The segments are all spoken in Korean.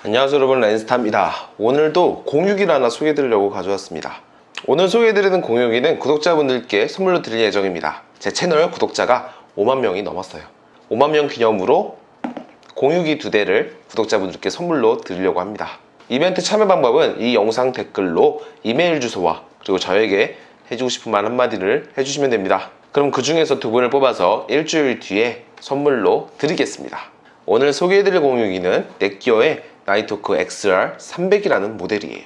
안녕하세요 여러분, 렌스타입니다. 오늘도 공유기를 하나 소개해드리려고 가져왔습니다. 오늘 소개해드리는 공유기는 구독자분들께 선물로 드릴 예정입니다. 제 채널 구독자가 5만 명이 넘었어요. 5만 명 기념으로 공유기 2대를 구독자분들께 선물로 드리려고 합니다. 이벤트 참여 방법은 이 영상 댓글로 이메일 주소와 그리고 저에게 해주고 싶은 말 한마디를 해주시면 됩니다. 그럼 그 중에서 2분을 뽑아서 일주일 뒤에 선물로 드리겠습니다. 오늘 소개해드릴 공유기는 넷기어의 나이토크 XR300이라는 모델이에요.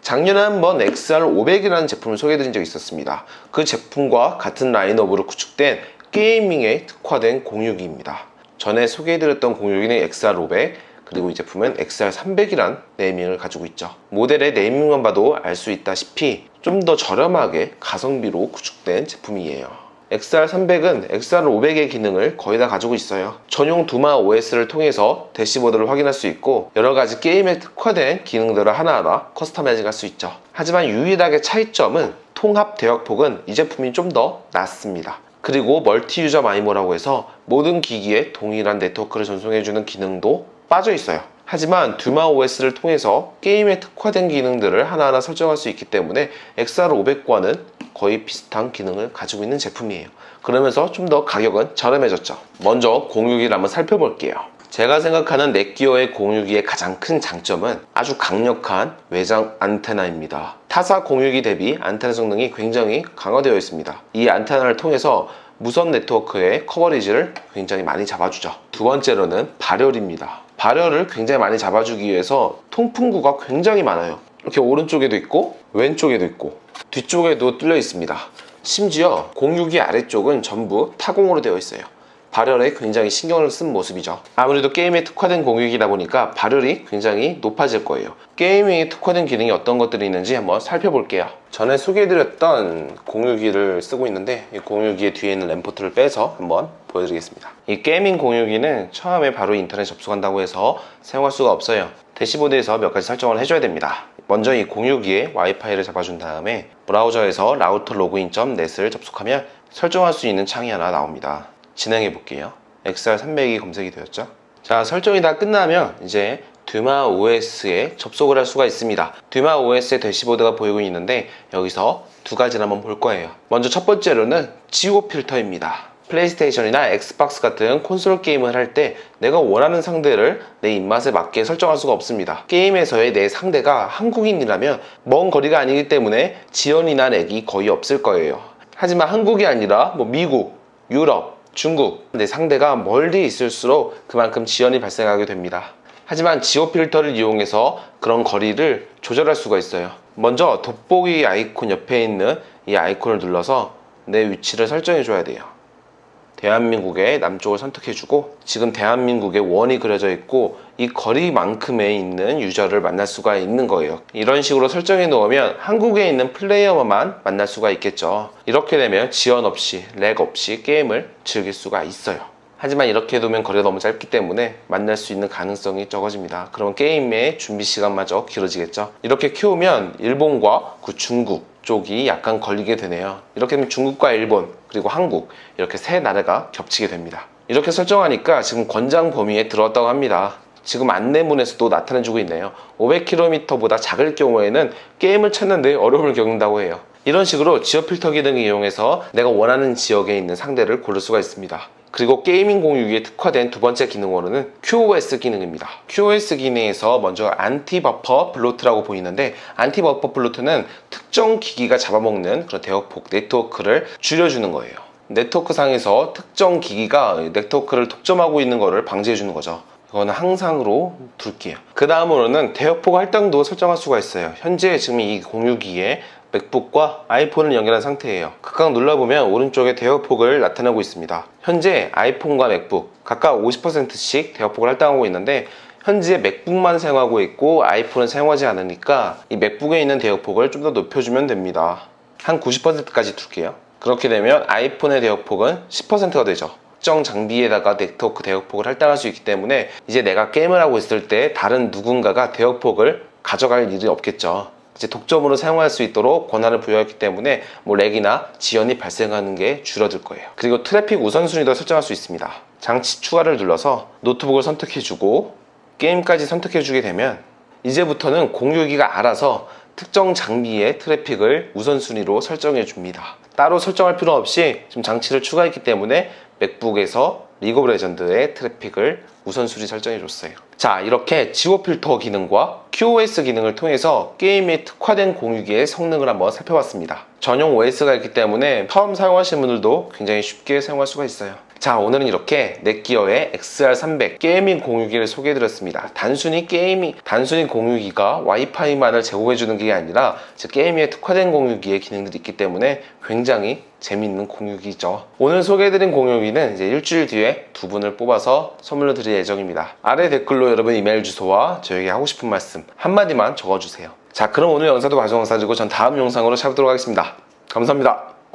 작년에 한번 XR500이라는 제품을 소개해드린 적이 있었습니다. 그 제품과 같은 라인업으로 구축된 게이밍에 특화된 공유기입니다. 전에 소개해드렸던 공유기는 XR500, 그리고 이 제품은 XR300이란 네이밍을 가지고 있죠. 모델의 네이밍만 봐도 알 수 있다시피 좀 더 저렴하게 가성비로 구축된 제품이에요. XR300은 XR500의 기능을 거의 다 가지고 있어요. 전용 두마 OS를 통해서 대시보드를 확인할 수 있고 여러가지 게임에 특화된 기능들을 하나하나 커스터마이징 할 수 있죠. 하지만 유일하게 차이점은 통합 대역폭은 이 제품이 좀 더 낫습니다. 그리고 멀티 유저 마이모라고 해서 모든 기기에 동일한 네트워크를 전송해주는 기능도 빠져 있어요. 하지만 두마 OS를 통해서 게임에 특화된 기능들을 하나하나 설정할 수 있기 때문에 XR500과는 거의 비슷한 기능을 가지고 있는 제품이에요. 그러면서 좀 더 가격은 저렴해졌죠. 먼저 공유기를 한번 살펴볼게요. 제가 생각하는 넷기어의 공유기의 가장 큰 장점은 아주 강력한 외장 안테나입니다. 타사 공유기 대비 안테나 성능이 굉장히 강화되어 있습니다. 이 안테나를 통해서 무선 네트워크의 커버리지를 굉장히 많이 잡아주죠. 두 번째로는 발열입니다. 발열을 굉장히 많이 잡아주기 위해서 통풍구가 굉장히 많아요. 이렇게 오른쪽에도 있고 왼쪽에도 있고 뒤쪽에도 뚫려 있습니다. 심지어 공유기 아래쪽은 전부 타공으로 되어 있어요. 발열에 굉장히 신경을 쓴 모습이죠. 아무래도 게임에 특화된 공유기다 보니까 발열이 굉장히 높아질 거예요. 게임에 특화된 기능이 어떤 것들이 있는지 한번 살펴볼게요. 전에 소개해드렸던 공유기를 쓰고 있는데 이 공유기의 뒤에 있는 램포트를 빼서 한번 보여드리겠습니다. 이 게이밍 공유기는 처음에 바로 인터넷 접속한다고 해서 사용할 수가 없어요. 대시보드에서 몇 가지 설정을 해줘야 됩니다. 먼저 이 공유기에 와이파이를 잡아준 다음에 브라우저에서 routerlogin.net을 접속하면 설정할 수 있는 창이 하나 나옵니다. 진행해 볼게요. XR300이 검색이 되었죠. 자, 설정이 다 끝나면 이제 두마 OS에 접속을 할 수가 있습니다. 두마 OS의 대시보드가 보이고 있는데 여기서 두 가지를 한번 볼 거예요. 먼저 첫 번째로는 지오 필터입니다. 플레이스테이션이나 엑스박스 같은 콘솔 게임을 할 때 내가 원하는 상대를 내 입맛에 맞게 설정할 수가 없습니다. 게임에서의 내 상대가 한국인이라면 먼 거리가 아니기 때문에 지연이나 렉이 거의 없을 거예요. 하지만 한국이 아니라 미국, 유럽, 중국, 내 상대가 멀리 있을수록 그만큼 지연이 발생하게 됩니다. 하지만 지오 필터를 이용해서 그런 거리를 조절할 수가 있어요. 먼저 돋보기 아이콘 옆에 있는 이 아이콘을 눌러서 내 위치를 설정해 줘야 돼요. 대한민국의 남쪽을 선택해주고 지금 대한민국의 원이 그려져 있고 이 거리만큼에 있는 유저를 만날 수가 있는 거예요. 이런 식으로 설정해 놓으면 한국에 있는 플레이어만 만날 수가 있겠죠. 이렇게 되면 지연 없이 렉 없이 게임을 즐길 수가 있어요. 하지만 이렇게 해두면 거리가 너무 짧기 때문에 만날 수 있는 가능성이 적어집니다. 그러면 게임의 준비 시간마저 길어지겠죠. 이렇게 키우면 일본과 중국 쪽이 약간 걸리게 되네요. 이렇게 되면 중국과 일본 그리고 한국 이렇게 세 나라가 겹치게 됩니다. 이렇게 설정하니까 지금 권장 범위에 들어왔다고 합니다. 지금 안내문에서도 나타내주고 있네요. 500km보다 작을 경우에는 게임을 찾는데 어려움을 겪는다고 해요. 이런 식으로 지오 필터 기능을 이용해서 내가 원하는 지역에 있는 상대를 고를 수가 있습니다. 그리고 게이밍 공유기에 특화된 두 번째 기능으로는 QoS 기능입니다. QoS 기능에서 먼저 안티버퍼 블로트라고 보이는데 안티버퍼 블로트는 특정 기기가 잡아먹는 그런 대역폭 네트워크를 줄여주는 거예요. 네트워크 상에서 특정 기기가 네트워크를 독점하고 있는 것을 방지해 주는 거죠. 이거는 항상으로 둘게요. 그 다음으로는 대역폭 할당도 설정할 수가 있어요. 현재 지금 이 공유기에 맥북과 아이폰을 연결한 상태예요. 각각 눌러보면 오른쪽에 대역폭을 나타내고 있습니다. 현재 아이폰과 맥북 각각 50%씩 대역폭을 할당하고 있는데 현재 맥북만 사용하고 있고 아이폰은 사용하지 않으니까 이 맥북에 있는 대역폭을 좀 더 높여주면 됩니다. 한 90%까지 둘게요. 그렇게 되면 아이폰의 대역폭은 10%가 되죠. 특정 장비에다가 네트워크 대역폭을 할당할 수 있기 때문에 이제 내가 게임을 하고 있을 때 다른 누군가가 대역폭을 가져갈 일이 없겠죠. 이제 독점으로 사용할 수 있도록 권한을 부여했기 때문에 렉이나 지연이 발생하는 게 줄어들 거예요. 그리고 트래픽 우선순위도 설정할 수 있습니다. 장치 추가를 눌러서 노트북을 선택해주고 게임까지 선택해주게 되면 이제부터는 공유기가 알아서 특정 장비의 트래픽을 우선순위로 설정해 줍니다. 따로 설정할 필요 없이 지금 장치를 추가했기 때문에 맥북에서 리그 오브 레전드의 트래픽을 우선순위 설정해 줬어요. 자, 이렇게 지워 필터 기능과 QoS 기능을 통해서 게임에 특화된 공유기의 성능을 한번 살펴봤습니다. 전용 OS가 있기 때문에 처음 사용하시는 분들도 굉장히 쉽게 사용할 수가 있어요. 자, 오늘은 이렇게 넷기어의 XR300 게이밍 공유기를 소개해드렸습니다. 단순히 공유기가 와이파이만을 제공해주는 게 아니라 게임에 특화된 공유기의 기능들이 있기 때문에 굉장히 재밌는 공유기죠. 오늘 소개해드린 공유기는 이제 일주일 뒤에 두 분을 뽑아서 선물로 드릴 예정입니다. 아래 댓글로 여러분 이메일 주소와 저에게 하고 싶은 말씀 한마디만 적어주세요. 자, 그럼 오늘 영상도 봐주셔서 감사드리고 전 다음 영상으로 찾아뵙도록 하겠습니다. 감사합니다.